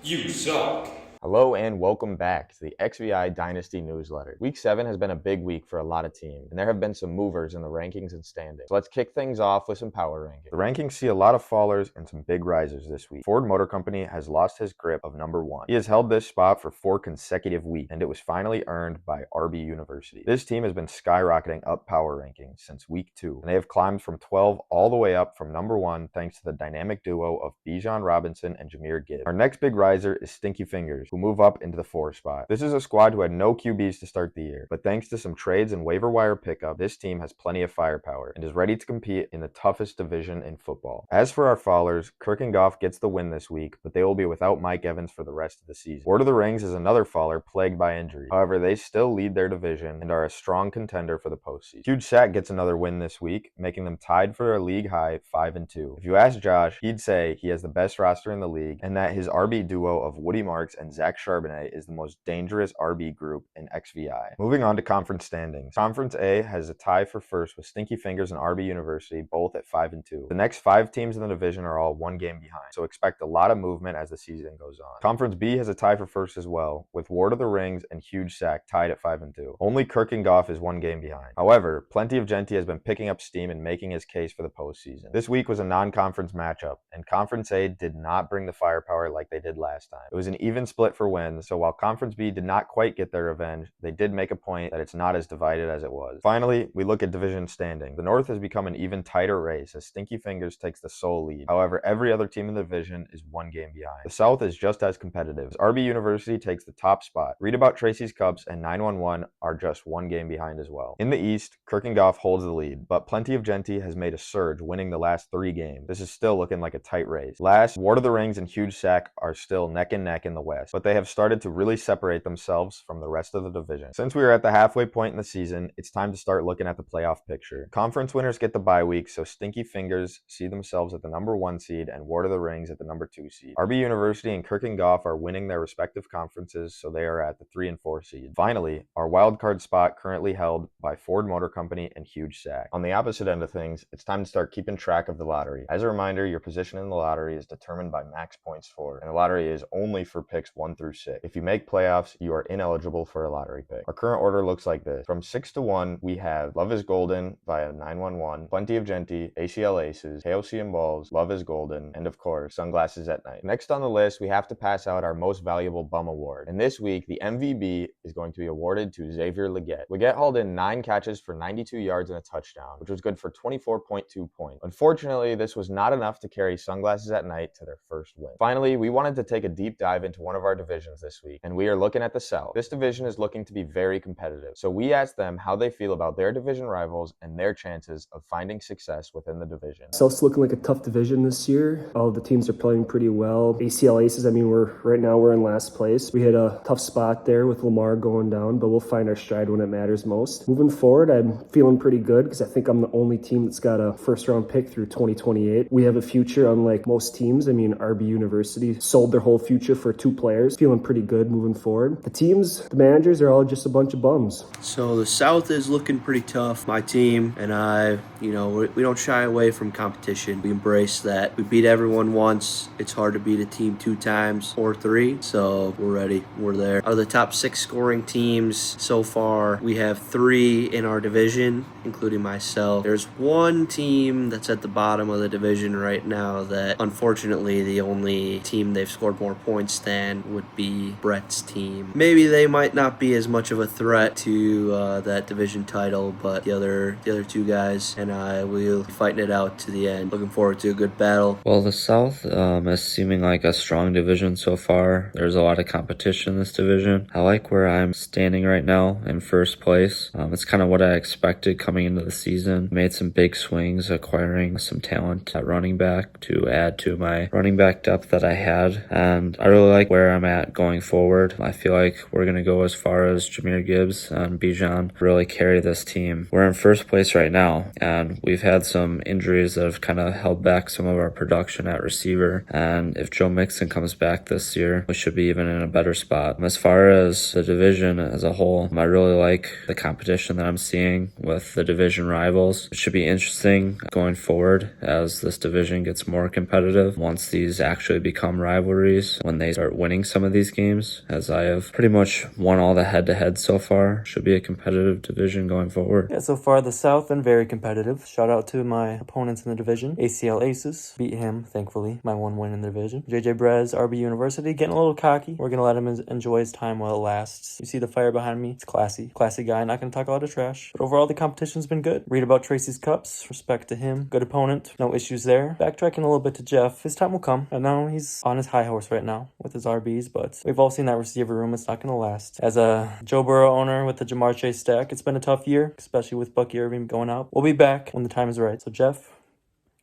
You suck. Hello and welcome back to the XVI Dynasty newsletter. Week 7 has been a big week for a lot of teams, and there have been some movers in the rankings and standings. So let's kick things off with some power rankings. The rankings see a lot of fallers and some big risers this week. Ford Motor Company has lost his grip of number 1. He has held this spot for 4 consecutive weeks, and it was finally earned by RB University. This team has been skyrocketing up power rankings since week 2, and they have climbed from 12 all the way up from number 1 thanks to the dynamic duo of Bijan Robinson and Jahmyr Gibbs. Our next big riser is Stinky Fingers, who move up into the 4 spot. This is a squad who had no QBs to start the year, but thanks to some trades and waiver wire pickup, this team has plenty of firepower and is ready to compete in the toughest division in football. As for our fallers, Kirk and Goff gets the win this week, but they will be without Mike Evans for the rest of the season. Ward of the Rings is another faller plagued by injury. However, they still lead their division and are a strong contender for the postseason. Huge Sack gets another win this week, making them tied for a league high 5-2. If you ask Josh, he'd say he has the best roster in the league and that his RB duo of Woody Marks and Zach Charbonnet is the most dangerous RB group in XVI. Moving on to conference standings. Conference A has a tie for first with Stinky Fingers and RB University, both at 5-2. The next 5 teams in the division are all 1 game behind, so expect a lot of movement as the season goes on. Conference B has a tie for first as well, with Ward of the Rings and Huge Sack tied at 5-2. Only Kirk and Goff is 1 game behind. However, Plenty of Genty has been picking up steam and making his case for the postseason. This week was a non-conference matchup, and Conference A did not bring the firepower like they did last time. It was an even split for wins, so while Conference B did not quite get their revenge, they did make a point that it's not as divided as it was. Finally, we look at division standing. The North has become an even tighter race as Stinky Fingers takes the sole lead. However, every other team in the division is 1 game behind. The South is just as competitive as RB University takes the top spot. Read About Tracy's Cubs and 911 are just 1 game behind as well. In the East, Kirk and Goff holds the lead, but Plenty of Genty has made a surge, winning the last 3 games. This is still looking like a tight race. Last, Ward of the Rings and Huge Sack are still neck and neck in the West, but they have started to really separate themselves from the rest of the division. Since we are at the halfway point in the season, it's time to start looking at the playoff picture. Conference winners get the bye week, so Stinky Fingers see themselves at the number 1 seed and Ward of the Rings at the number 2 seed. RB University and Kirk and Goff are winning their respective conferences, so they are at the 3 and 4 seed. Finally, our wildcard spot currently held by Ford Motor Company and Huge Sack. On the opposite end of things, it's time to start keeping track of the lottery. As a reminder, your position in the lottery is determined by max points for, and the lottery is only for picks 1 through 6. If you make playoffs, you are ineligible for a lottery pick. Our current order looks like this. From 6 to 1, we have Love is Golden via 911, Plenty of Genty, ACL Aces, KOC and Balls, Love is Golden, and of course, Sunglasses at Night. Next on the list, we have to pass out our Most Valuable Bum Award. And this week, the MVB is going to be awarded to Xavier Leggett. Leggett hauled in 9 catches for 92 yards and a touchdown, which was good for 24.2 points. Unfortunately, this was not enough to carry Sunglasses at Night to their first win. Finally, we wanted to take a deep dive into one of our divisions this week, and we are looking at the South. This division is looking to be very competitive, so we asked them how they feel about their division rivals and their chances of finding success within the division. South's looking like a tough division this year. All the teams are playing pretty well. ACL Aces, we're in last place. We had a tough spot there with Lamar going down, but we'll find our stride when it matters most. Moving forward, I'm feeling pretty good because I think I'm the only team that's got a first-round pick through 2028. We have a future unlike most teams. RB University sold their whole future for 2 players. Feeling pretty good moving forward. The managers are all just a bunch of bums. So the South is looking pretty tough. My team and I, we don't shy away from competition. We embrace that. We beat everyone once. It's hard to beat a team 2 times or 3. So we're ready. We're there. Out of the top 6 scoring teams so far, we have 3 in our division, including myself. There's 1 team that's at the bottom of the division right now that, unfortunately, the only team they've scored more points than would be Brett's team. Maybe they might not be as much of a threat to that division title, but the other 2 guys and I will be fighting it out to the end. Looking forward to a good battle. Well, the South is seeming like a strong division so far. There's a lot of competition in this division. I like where I'm standing right now in first place. It's kind of what I expected coming into the season. Made some big swings, acquiring some talent at running back to add to my running back depth that I had, and I really like where I'm I'm at going forward. I feel like we're going to go as far as Jahmyr Gibbs and Bijan really carry this team. We're in first place right now, and we've had some injuries that have kind of held back some of our production at receiver. And if Joe Mixon comes back this year, we should be even in a better spot. As far as the division as a whole, I really like the competition that I'm seeing with the division rivals. It should be interesting going forward as this division gets more competitive once these actually become rivalries, when they start winning some of these games, as I have pretty much won all the head-to-heads so far. Should be a competitive division going forward. Yeah, so far the South been very competitive. Shout out to my opponents in the division. ACL Aces beat him, thankfully. My one win in the division. JJ Brez, RB University, getting a little cocky. We're gonna let him enjoy his time while it lasts. You see the fire behind me? It's classy. Classy guy, not gonna talk a lot of trash. But overall the competition's been good. Read about Tracy's Cups. Respect to him. Good opponent. No issues there. Backtracking a little bit to Jeff. His time will come. I know he's on his high horse right now with his RBs, but we've all seen that receiver room. It's not gonna last. As a Joe Burrow owner with the Jamar Chase stack, it's been a tough year, especially with Bucky Irving going out. We'll be back when the time is right. So Jeff,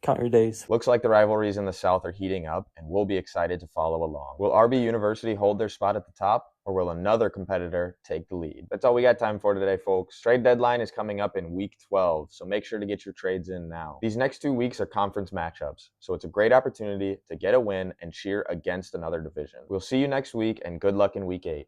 count your days. Looks like the rivalries in the South are heating up, and we'll be excited to follow along. Will RB University hold their spot at the top, or will another competitor take the lead? That's all we got time for today, folks. Trade deadline is coming up in week 12, so make sure to get your trades in now. These next 2 weeks are conference matchups, so it's a great opportunity to get a win and cheer against another division. We'll see you next week, and good luck in week 8.